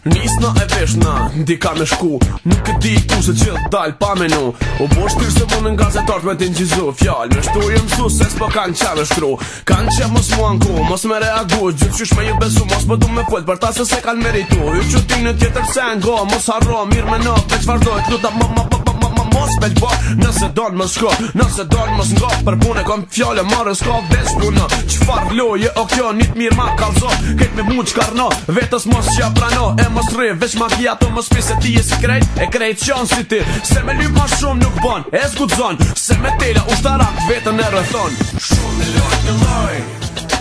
Nisna e veshna, ndika me shku, nuk e di ku se që dal pa menu. U bo shtirë se më në gazetart me t'ingjizu fjall, me shtu ju mësu se s'po kanë që me shtru. Kanë që mos mu anku, mos me reagu, gjithë qysh me ju besu, mos po du me pojt për ta se se kanë meritu. Ju që ti në tjetër sen go, mos harro, mirë me në, veç vazhdojt, luta mos veç bo, nëse don mos shko, nëse don mos ngo, për pune kom fjale marrë s'ka veç puna. Qfar loje o kjo njët mirë ma kalzo, kejt me mu qkarno, vetës mos qja prano, e mos rri, veç ma kjato mos pi se ti e si krejt, e krejt qanë si ti, se me lyp ma shumë nuk bon, e zgudzon, se me tela ushtarak vetën e rëthon. Shumë në lojt në loj,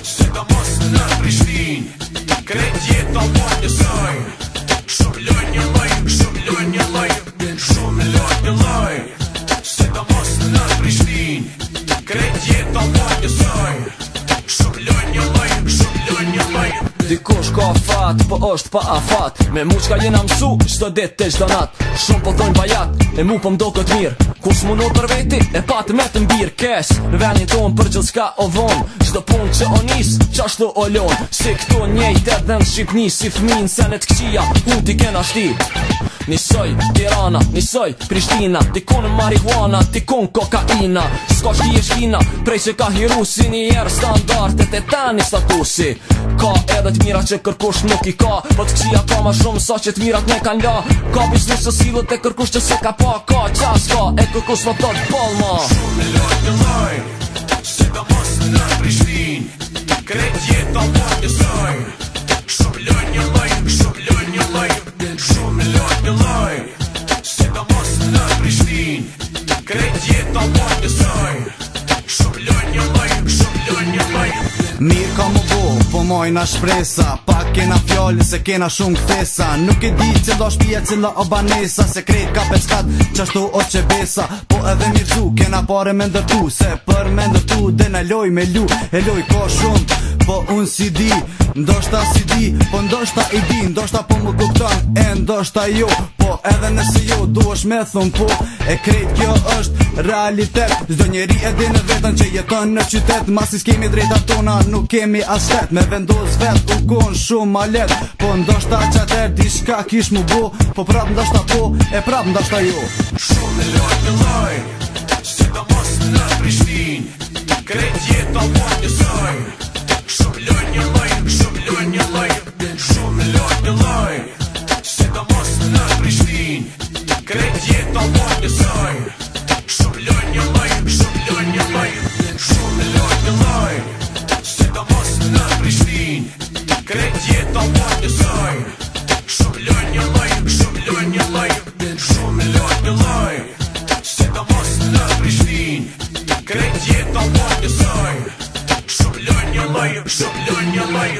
se da mos në Prishtin, krejt jeton po njësoj, shumë loj një loj, shumë loj një loj, shumë në lojt në loj, se da mos në Prishtin, krejt jeton po njësoj, shumë loj një loj, shumë loj një loj. Dikush ka fat, po është pa afat, me mu qka jena mësu, qdo dit të qdo nat. Shumë po thonjë bajat, e mu po mdo këtë mirë, kus mu not për veti, e pat me të mbirë. Kes, në venin ton për gjithë s'ka o vonë, qdo pun që o nis, qashtu o lonë. Si këto njejt edhe në Shqipni, si fmin se në t'kqia, ku ti kena shti. Nisoj Tirana, nisoj Prishtina, tikon marihuana, tikon kokaina. S'ka shti e shkina, prej që ka hiru si njerë standartet e tani statusi. Ka edhe t'mira që kërkush nuk i ka, po t'kqia ka ma shumë sa që t'mirat me kan la. Ka biznes që silët e kërkush që se ka pa, ka qas ka e kërkush më tot palma. Shumë në lojt në loj, se da mos në Prishtin, krejt jeton po njësoj, shumë loj një loj, shumë loj një loj. Shumë në lojt në loj, se da mos në Prishtin, krejt jeton po njësoj, shumë loj një loj, shumë loj një loj. Mirë ka më bo, po mojna shpresa, pak kena fjallë se kena shumë këthesa. Nuk e di cila shpia cila o banesa, se krejt ka peskat qashtu o qebesa. Po edhe mirëzu, kena pare me ndërtu, se për me ndërtu dhe në loj me lu. E loj ka shumë, po unë si di, ndoshta si di, po ndoshta i di, ndoshta po më kupton, e ndoshta jo. Po edhe nëse jo, du është me thun po, e krejt kjo është realitet. Çdo njeri e di në vetën që jeton në qytet, masi s'kemi drejta tona, nuk kemi as vet. Me vendos vet u kon shumë ma let, po ndoshta qater diçka kish mu bo, po prap ndoshta po, e prap ndoshta jo. Shumë në lojt në loj, se da mos në Prishtin, krejt jeton po njësoj, shumë loj një loj, shumë loj një loj. Shumë në lojt në loj, se da mos në Prishtin, krejt jeton po njësoj, shumë loj një loj, shumë loj një loj. Shumë në lojt në loj, se da mos në Prishtin, krejt jeton po njësoj, shumë loj një loj, shumë loj një loj. Shumë në lojt në loj, se da mos në Prishtin, krejt jeton po njësoj, shumë loj një loj, shumë loj një loj.